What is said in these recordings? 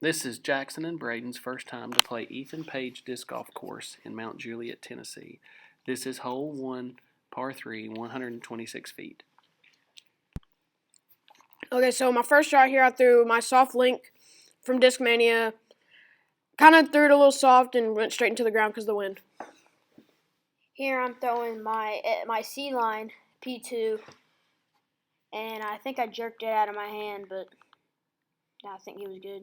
This is Jackson and Braden's first time to play Ethan Page Disc Golf Course in Mount Juliet, Tennessee. This is hole 1, par 3, 126 feet. Okay, so my first shot here, I threw my soft link from Discmania. Kind of threw it a little soft and went straight into the ground because of the wind. Here I'm throwing my C line P2, and I think I jerked it out of my hand, but I think it was good.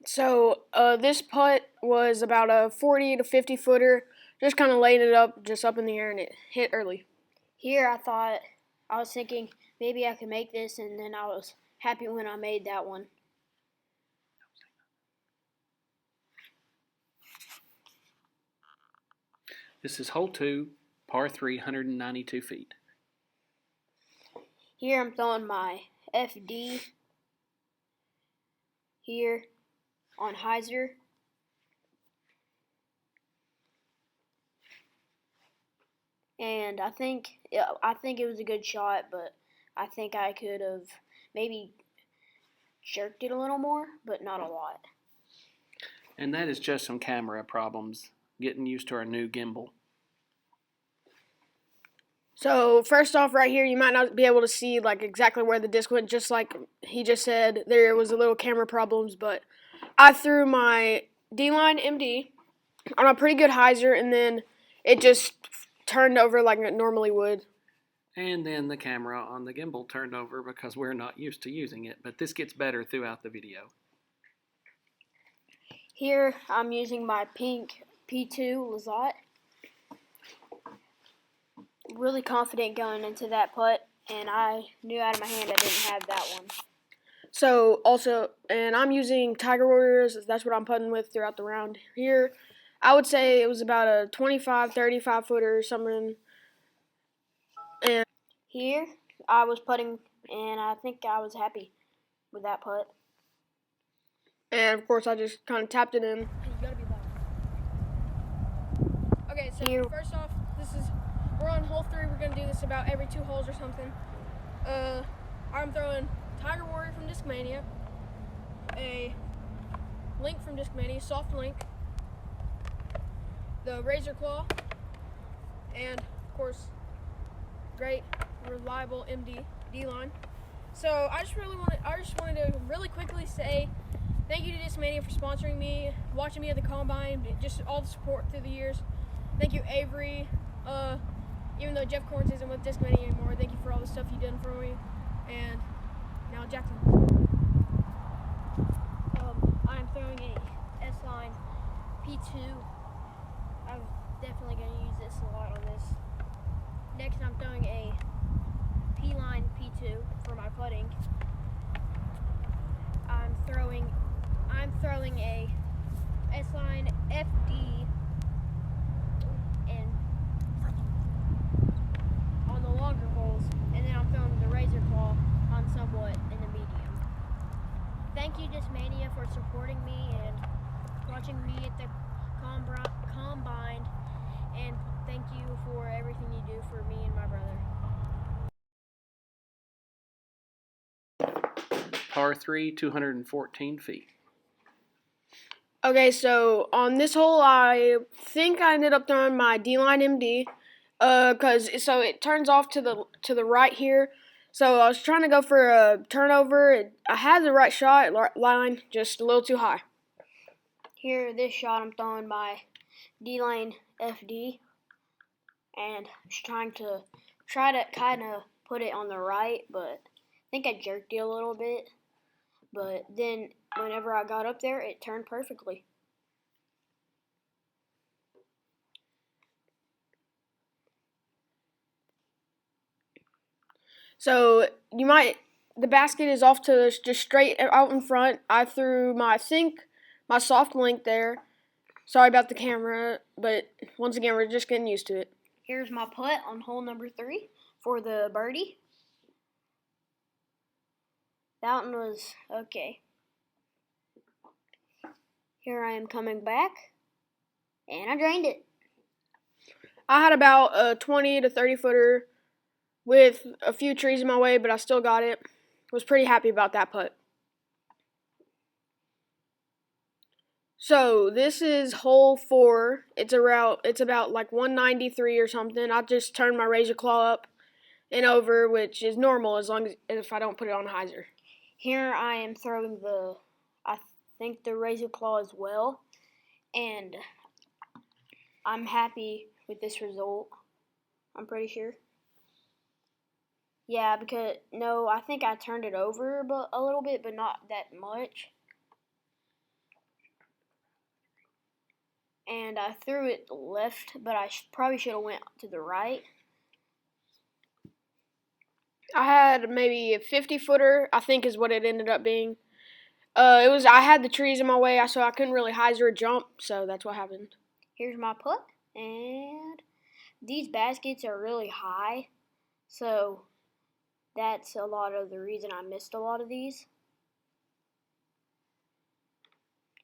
So this putt was about a 40 to 50 footer, just kind of laying it up, just up in the air, and it hit early. Here I was thinking maybe I could make this, and then I was happy when I made that one. This is hole 2, par 3, 192 feet. Here I'm throwing my FD here on hyzer. And I think it was a good shot, but I think I could have maybe jerked it a little more, but not a lot. And that is just some camera problems, getting used to our new gimbal. So first off, right here, you might not be able to see like exactly where the disc went. Just like he just said, there was a little camera problems, but I threw my D-line MD on a pretty good hyzer, and then it just turned over like it normally would. And then the camera on the gimbal turned over because we're not used to using it, but this gets better throughout the video. Here I'm using my pink P2 Lazat. Really confident going into that putt, and I knew out of my hand I didn't have that one. So also, and I'm using Tiger Warriors. That's what I'm putting with throughout the round. Here, I would say it was about a 25, 35 footer or something. And here I was putting, and I think I was happy with that putt. And of course, I just kind of tapped it in. You gotta be loud. Okay, so here, first off, we're on hole 3. We're gonna do this about every 2 holes or something. I'm throwing Tiger Warrior from Discmania, a link from Discmania, soft link, the Razor Claw, and of course, great, reliable MD D-line. So I just wanted to really quickly say thank you to Discmania for sponsoring me, watching me at the combine, just all the support through the years. Thank you, Avery. Even though Jeff Corns isn't with Discmania anymore, thank you for all the stuff you've done for me. And now Jackson. I'm throwing a S-line P2. I'm definitely going to use this a lot on this. Next, I'm throwing a P-line P2 for my putting. I'm throwing a S-line FD and on the longer holes, and then I'm throwing the Razor Claw on somewhat in the medium. Thank you, Discmania, for supporting me and watching me at the combine, and thank you for everything you do for me and my brother. Par 3, 214 feet. Okay, so on this hole, I think I ended up throwing my D-line MD, so it turns off to the right here. So I was trying to go for a turnover. I had the right shot line, just a little too high. Here, this shot, I'm throwing my D-line FD, and I'm just trying to kind of put it on the right, but I think I jerked it a little bit. But then whenever I got up there, it turned perfectly. So the basket is off to just straight out in front. I threw my soft link there. Sorry about the camera, but once again, we're just getting used to it. Here's my putt on hole number 3 for the birdie. That one was okay. Here I am coming back, and I drained it. I had about a 20 to 30 footer with a few trees in my way, but I still got it. Was pretty happy about that putt. So this is hole 4. It's about like 193 or something. I just turned my razor claw up and over, which is normal as long as if I don't put it on hyzer. Here I am throwing I think the razor claw as well, and I'm happy with this result. I'm pretty sure. Yeah, because no, I think I turned it over a little bit, but not that much. And I threw it left, but I probably should have went to the right. I had maybe a 50-footer, I think is what it ended up being. I had the trees in my way, so I couldn't really hyzer or jump, so that's what happened. Here's my putt, and these baskets are really high, so that's a lot of the reason I missed a lot of these.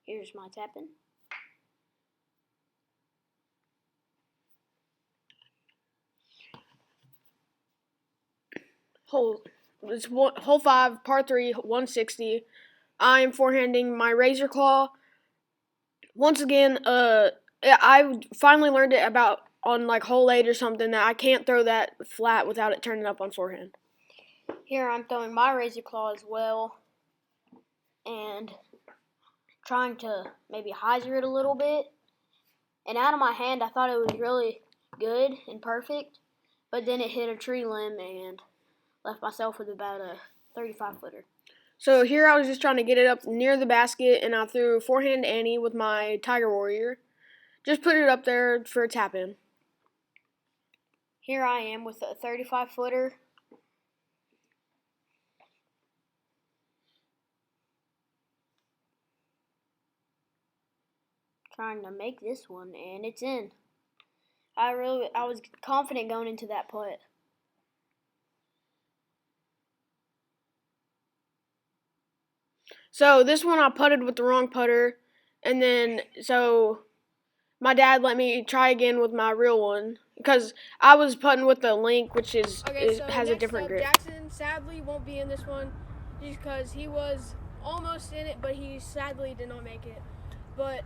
Here's my tapping. Hole 5, par 3, 160. I'm forehanding my razor claw. Once again, I finally learned it about on like hole 8 or something that I can't throw that flat without it turning up on forehand. Here I'm throwing my razor claw as well, and trying to maybe hyzer it a little bit. And out of my hand, I thought it was really good and perfect, but then it hit a tree limb and left myself with about a 35-footer. So here I was just trying to get it up near the basket, and I threw forehand Annie with my Tiger Warrior. Just put it up there for a tap in. Here I am with a 35-footer. Trying to make this one, and it's in. I was confident going into that putt. So this one I putted with the wrong putter, and then so my dad let me try again with my real one because I was putting with the Link, which has a different grip. Jackson sadly won't be in this one just because he was almost in it, but he sadly did not make it. But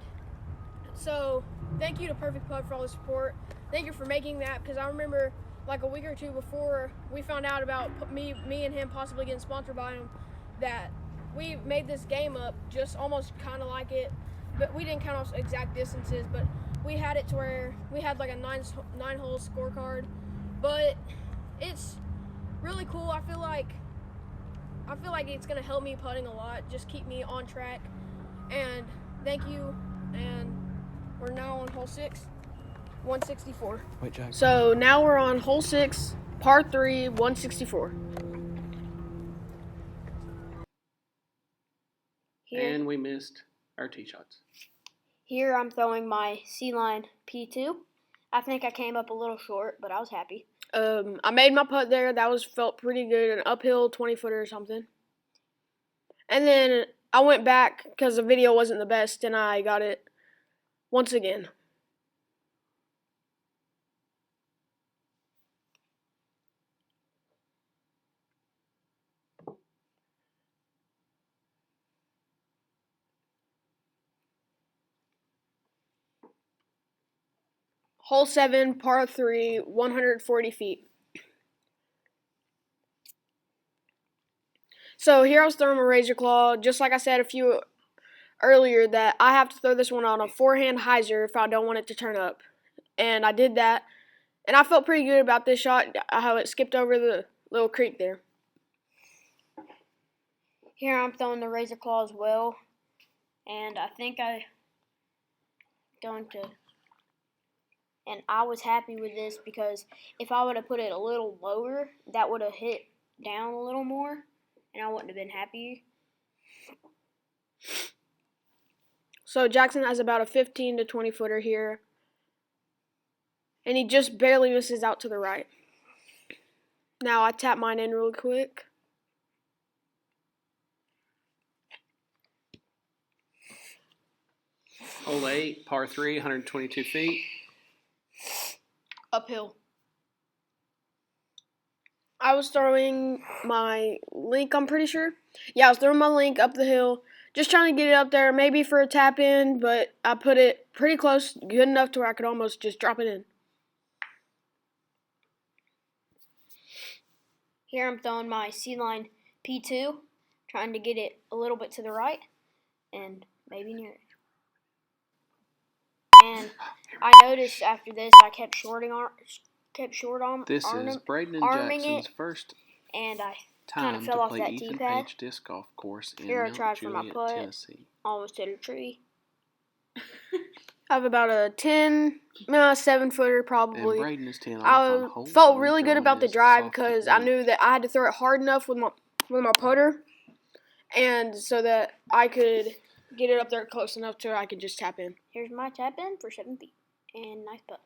so thank you to Perfect Putt for all the support. Thank you for making that, because I remember like a week or two before we found out about me and him possibly getting sponsored by him, that we made this game up just almost kind of like it, but we didn't count off exact distances, but we had it to where we had like a nine-hole scorecard. But it's really cool. I feel like it's gonna help me putting a lot, just keep me on track. And thank you. And we're now on hole 6, 164. Wait, Jack. So now we're on hole 6, par 3, 164. And we missed our tee shots. Here I'm throwing my C-line P2. I think I came up a little short, but I was happy. I made my putt there. That felt pretty good. An uphill 20-footer or something. And then I went back because the video wasn't the best, and I got it once again. Hole 7, par 3, 140 feet. So here I was throwing my razor claw, just like I said a few earlier, that I have to throw this one on a forehand hyzer if I don't want it to turn up. And I did that. And I felt pretty good about this shot, how it skipped over the little creek there. Here I'm throwing the razor claw as well. And I think and I was happy with this because if I would have put it a little lower, that would have hit down a little more, and I wouldn't have been happy. So Jackson has about a 15 to 20 footer here, and he just barely misses out to the right. Now I tap mine in real quick. Hole 8, par 3, 122 feet. Uphill. I was throwing my Link, I'm pretty sure. Yeah, I was throwing my Link up the hill, Just trying to get it up there, maybe for a tap in, but I put it pretty close, good enough to where I could almost just drop it in. Here I'm throwing my C-line P2, trying to get it a little bit to the right, and maybe near it. And I noticed after this I kept short on This is Braden and arming Jackson's it, first and I kind time of to fell off play that Ethan T-pad. Page Disc Golf Course in Here I Mount tried for my Juliet, putt. Tennessee. Almost hit a tree. I have about a 7-footer probably. And Braden is 10 off on I hole felt 1, really good throwing about the discs drive off because the I knew that I had to throw it hard enough with my putter, and so that I could get it up there close enough to where I could just tap in. Here's my tap in for 7 feet, and nice putt.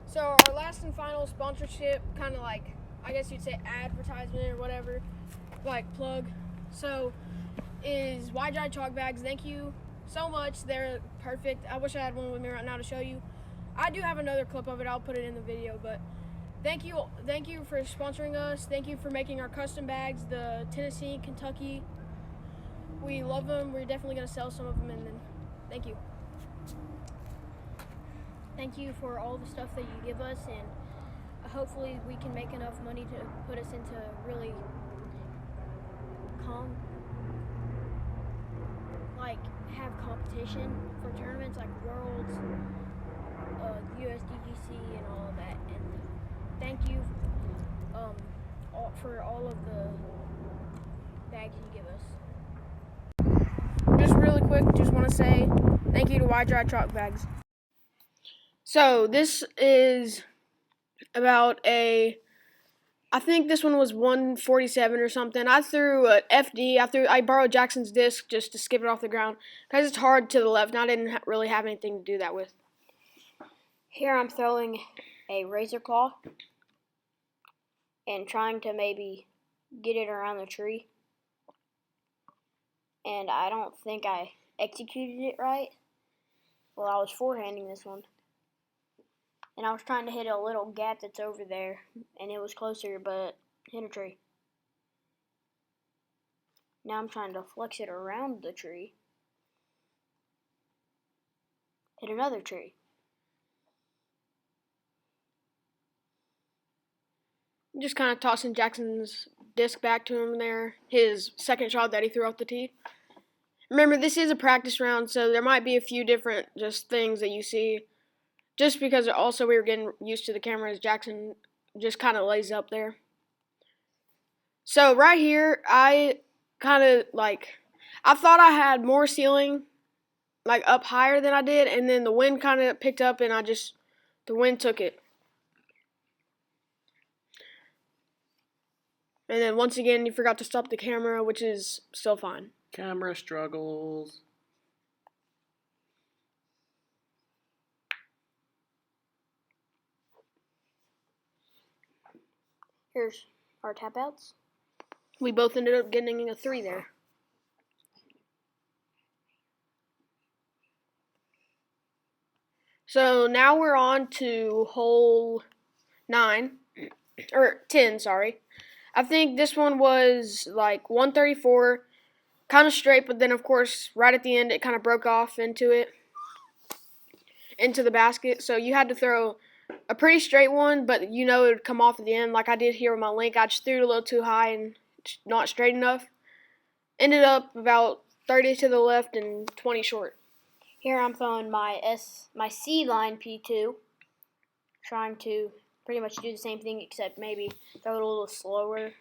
So our last and final sponsorship, kind of like, I guess you'd say advertisement or whatever, like plug, so is YJ Chalk Bags. Thank you so much. They're perfect. I wish I had one with me right now to show you. I do have another clip of it. I'll put it in the video, but thank you for sponsoring us. Thank you for making our custom bags, the Tennessee, Kentucky. We love them. We're definitely going to sell some of them, and then thank you. Thank you for all the stuff that you give us, and hopefully we can make enough money to put us into really have competition for tournaments like Worlds, USDGC, and all of that. And thank you for all of the bags you give us. Just really quick, just want to say thank you to YJ Chalk Bags. So this is about I think this one was 147 or something. I threw an FD. I borrowed Jackson's disc just to skip it off the ground because it's hard to the left, and I didn't really have anything to do that with. Here I'm throwing a razor claw and trying to maybe get it around the tree. And I don't think I executed it right. Well, I was forehanding this one. And I was trying to hit a little gap that's over there, and it was closer, but hit a tree. Now I'm trying to flex it around the tree. Hit another tree. Just kind of tossing Jackson's disc back to him there, his second shot that he threw off the tee. Remember, this is a practice round, so there might be a few different just things that you see. Just because also we were getting used to the cameras, Jackson just kind of lays up there. So right here, I kind of I thought I had more ceiling, up higher than I did, and then the wind kind of picked up and the wind took it. And then once again, you forgot to stop the camera, which is still fine. Camera struggles. Here's our tap outs. We both ended up getting a 3 there. So now we're on to hole 10, sorry. I think this one was 134, kind of straight, but then of course right at the end it kind of broke off into the basket. So you had to throw a pretty straight one, but it would come off at the end like I did here with my link. I just threw it a little too high and not straight enough. Ended up about 30 to the left and 20 short. Here I'm throwing my C-line P2, trying to pretty much do the same thing except maybe throw it a little slower,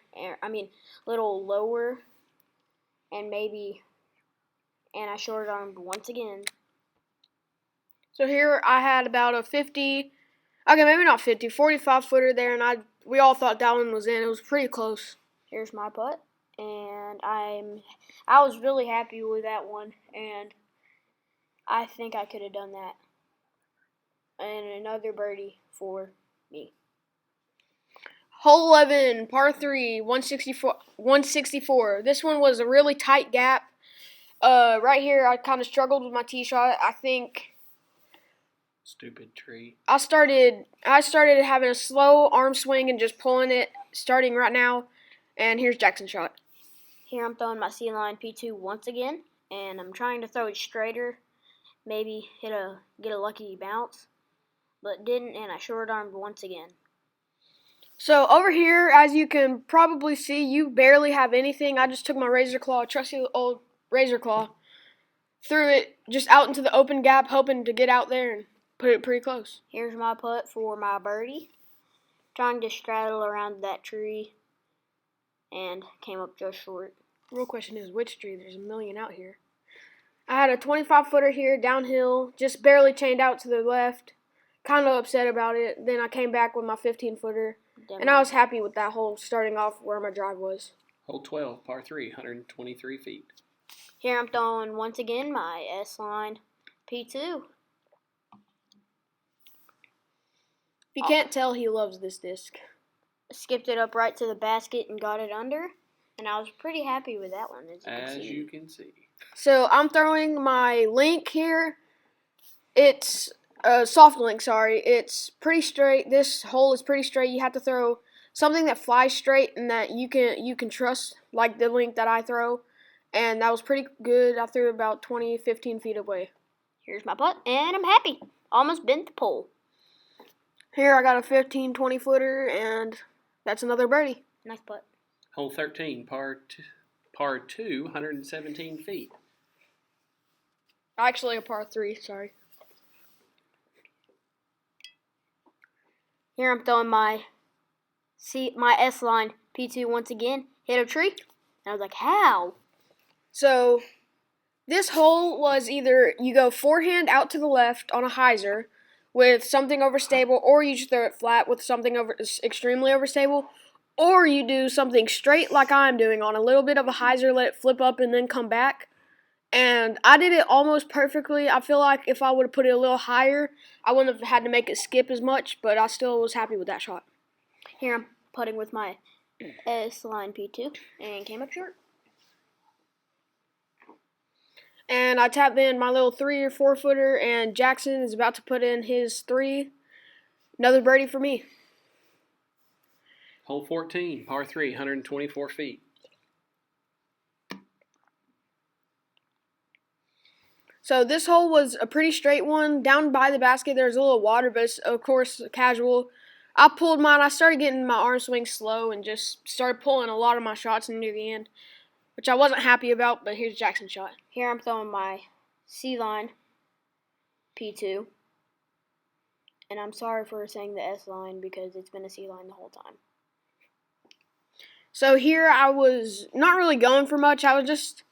little lower, and I short-armed once again. So here I had about a 50, okay, maybe not 50, 45 footer there, and we all thought that one was in. It was pretty close. Here's my putt, and I was really happy with that one, and I think I could have done that. And another birdie for me. Hole 11, par 3, 164. This one was a really tight gap. Right here, I kind of struggled with my tee shot. I think Stupid tree. I started having a slow arm swing and just pulling it, starting right now. And here's Jackson's shot. Here I'm throwing my C-line P2 once again, and I'm trying to throw it straighter, maybe get a lucky bounce, but didn't, and I short-armed once again. So over here, as you can probably see, you barely have anything. I just took my razor claw, trusty old razor claw, threw it just out into the open gap, hoping to get out there and put it pretty close. Here's my putt for my birdie, trying to straddle around that tree, and came up just short. Real question is, which tree? There's a million out here. I had a 25-footer here, downhill, just barely chained out to the left. Kind of upset about it. Then I came back with my 15-footer, and I was happy with that hole starting off where my drive was. Hole 12, par 3, 123 feet. Here I'm throwing once again my S-line P2. If you can't tell, he loves this disc. Skipped it up right to the basket and got it under, and I was pretty happy with that one, As you can see. So I'm throwing my link here. It's a soft link, sorry. It's pretty straight. This hole is pretty straight. You have to throw something that flies straight and that you can trust, like the link that I throw. And that was pretty good. I threw it about 15 feet away. Here's my putt, and I'm happy. Almost bent the pole. Here I got a 20-footer, and that's another birdie. Nice putt. Hole 13, par 2, 117 feet. Actually a par 3, sorry. Here I'm throwing my S-line P2 once again. Hit a tree, and I was like, how? So this hole was either you go forehand out to the left on a hyzer with something overstable, or you just throw it flat with something extremely overstable, or you do something straight like I'm doing on a little bit of a hyzer, let it flip up and then come back. And I did it almost perfectly. I feel like if I would have put it a little higher, I wouldn't have had to make it skip as much, but I still was happy with that shot. Here I'm putting with my S-line P2 and came up short. And I tapped in my little 3 or 4-footer, and Jackson is about to put in his 3. Another birdie for me. Hole 14, par 3, 124 feet. So this hole was a pretty straight one. Down by the basket, there's a little water, but it's, of course, casual. I pulled mine. I started getting my arm swing slow and just started pulling a lot of my shots near the end, which I wasn't happy about, but here's Jackson's shot. Here I'm throwing my C-line P2. And I'm sorry for saying the S-line because it's been a C-line the whole time. So here I was not really going for much. I was just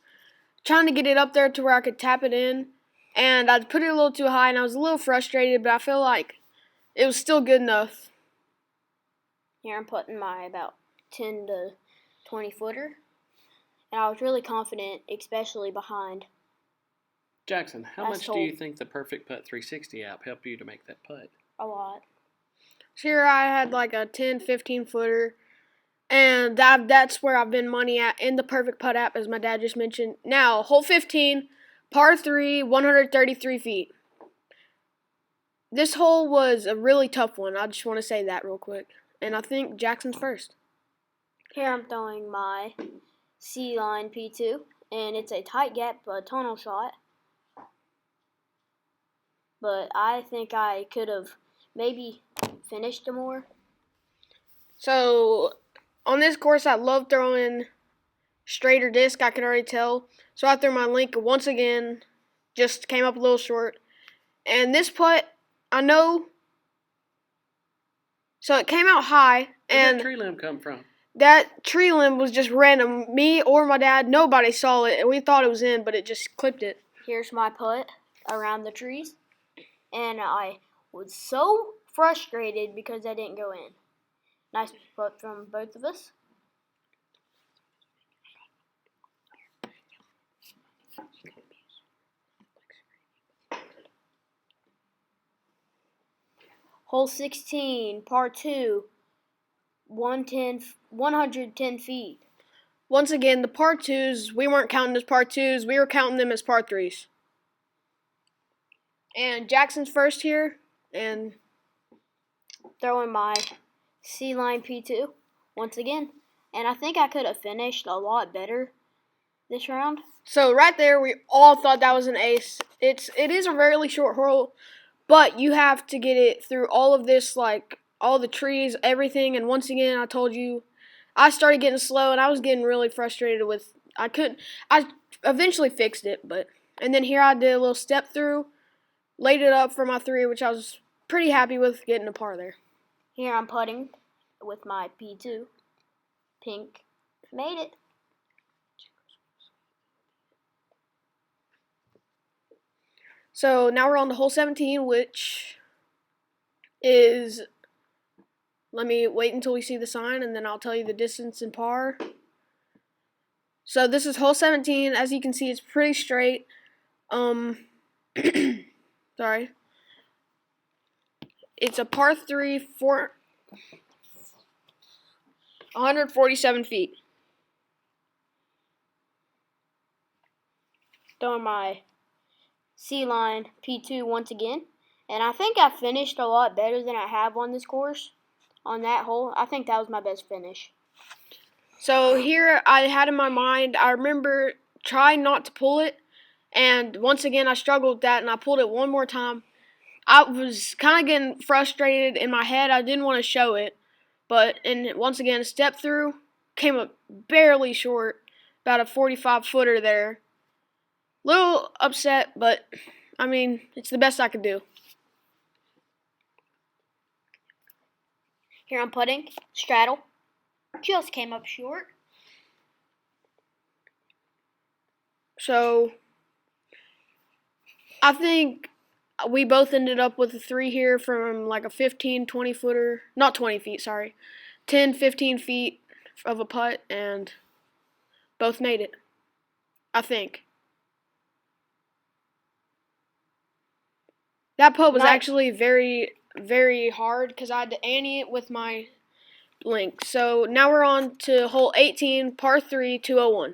trying to get it up there to where I could tap it in. And I put it a little too high, and I was a little frustrated, but I feel like it was still good enough. Here I'm putting my about 10 to 20-footer. And I was really confident, especially behind. Jackson, how much do you think the Perfect Putt 360 app helped you to make that putt? A lot. So here I had like a 10, 15-footer. And that's where I've been money at in the Perfect Putt app, as my dad just mentioned. Now, hole 15, par 3, 133 feet. This hole was a really tough one. I just want to say that real quick. And I think Jackson's first. Here I'm throwing my C-line P2, and it's a tight gap, a tunnel shot. But I think I could have maybe finished more. So on this course, I love throwing straighter disc, I can already tell. So I threw my link once again, just came up a little short. And this putt, I know, so it came out high. Where And did that tree limb come from? that tree limb was just random. Me or my dad, nobody saw it, and we thought it was in, but it just clipped it. Here's my putt around the trees. And I was so frustrated because I didn't go in. Nice putt from both of us. Hole 16, par 2, 110 feet. Once again, the par 2s, we weren't counting as par 2s. We were counting them as par 3s. And Jackson's first here, and Throwing my C-line P2 once again. And I think I could have finished a lot better, this round. So right there, we all thought that was an ace. It is a really short hole, but you have to get it through all of this, like all the trees, everything. And once again, I told you, I started getting slow, and I was getting really frustrated with. I eventually fixed it, and then here I did a little step through, laid it up for my 3, which I was pretty happy with getting a par there. Here I'm putting with my P2. Pink. Made it. So now we're on to hole 17, which is, let me wait until we see the sign, and then I'll tell you the distance and par. So this is hole 17. As you can see, it's pretty straight. Sorry. It's a par 3 for 147 feet. Throwing my C line P2 once again. And I think I finished a lot better than I have on this course. On that hole, I think that was my best finish. So here I had in my mind, I remember trying not to pull it. And once again, I struggled with that, and I pulled it one more time. I was kind of getting frustrated in my head. I didn't want to show it. And once again, step through, came up barely short, about a 45-footer there. Little upset, but, I mean, it's the best I could do. Here I'm putting, straddle, just came up short. So, I think we both ended up with a 3 here from like a 15, 20-footer, not 20 feet, sorry, 10, 15 feet of a putt, and both made it, I think. That putt was actually very, very hard because I had to ante it with my link. So now we're on to hole 18, par 3, 201.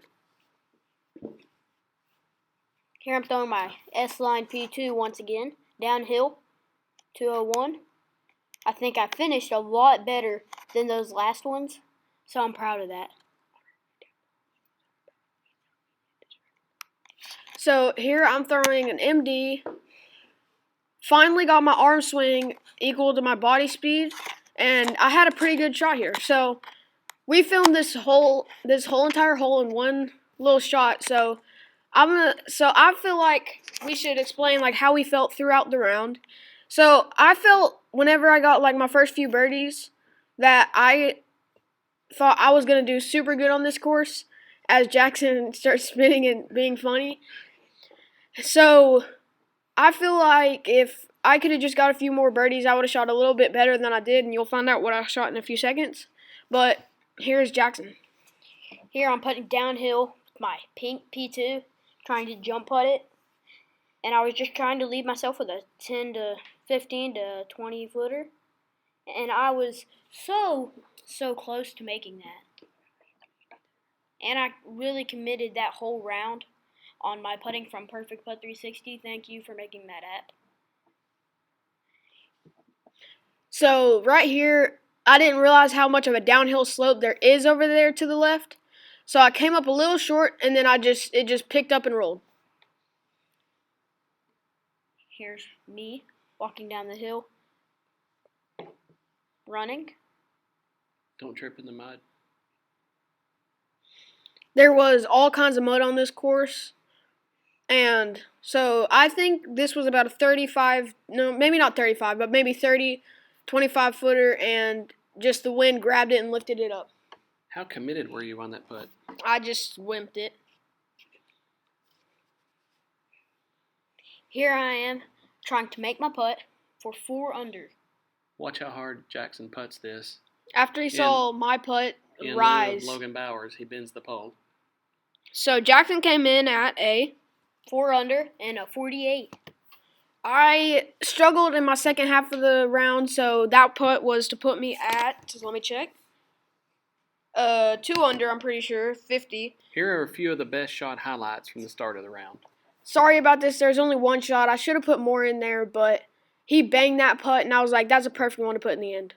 Here I'm throwing my S-line P2 once again, downhill, 201. I think I finished a lot better than those last ones, so I'm proud of that. So here I'm throwing an MD. Finally got my arm swing equal to my body speed, and I had a pretty good shot here. So we filmed this whole entire hole in one little shot. So I feel like we should explain like how we felt throughout the round. So I felt whenever I got like my first few birdies that I thought I was gonna do super good on this course as Jackson starts spinning and being funny. So I feel like if I could have just got a few more birdies, I would have shot a little bit better than I did, and you'll find out what I shot in a few seconds. But here's Jackson. Here I'm putting downhill with my pink P2, trying to jump putt it. And I was just trying to leave myself with a 10 to 15 to 20 footer. And I was so close to making that. And I really committed that whole round on my putting from Perfect Putt 360. Thank you for making that app. So right here, I didn't realize how much of a downhill slope there is over there to the left. So I came up a little short, and then it just picked up and rolled. Here's me walking down the hill, running. Don't trip in the mud. There was all kinds of mud on this course. And so I think this was about a 35, no, maybe not 35, but maybe 30, 25-footer, and just the wind grabbed it and lifted it up. How committed were you on that putt? I just wimped it. Here I am trying to make my putt for 4 under. Watch how hard Jackson putts this. After he saw my putt rise. In lieu of Logan Bowers, he bends the pole. So Jackson came in at a 4 under and a 48. I struggled in my second half of the round, so that putt was to put me at, let me check, 2 under, I'm pretty sure, 50. Here are a few of the best shot highlights from the start of the round. Sorry about this, there's only one shot. I should have put more in there, but he banged that putt, and I was like, that's a perfect one to put in the end.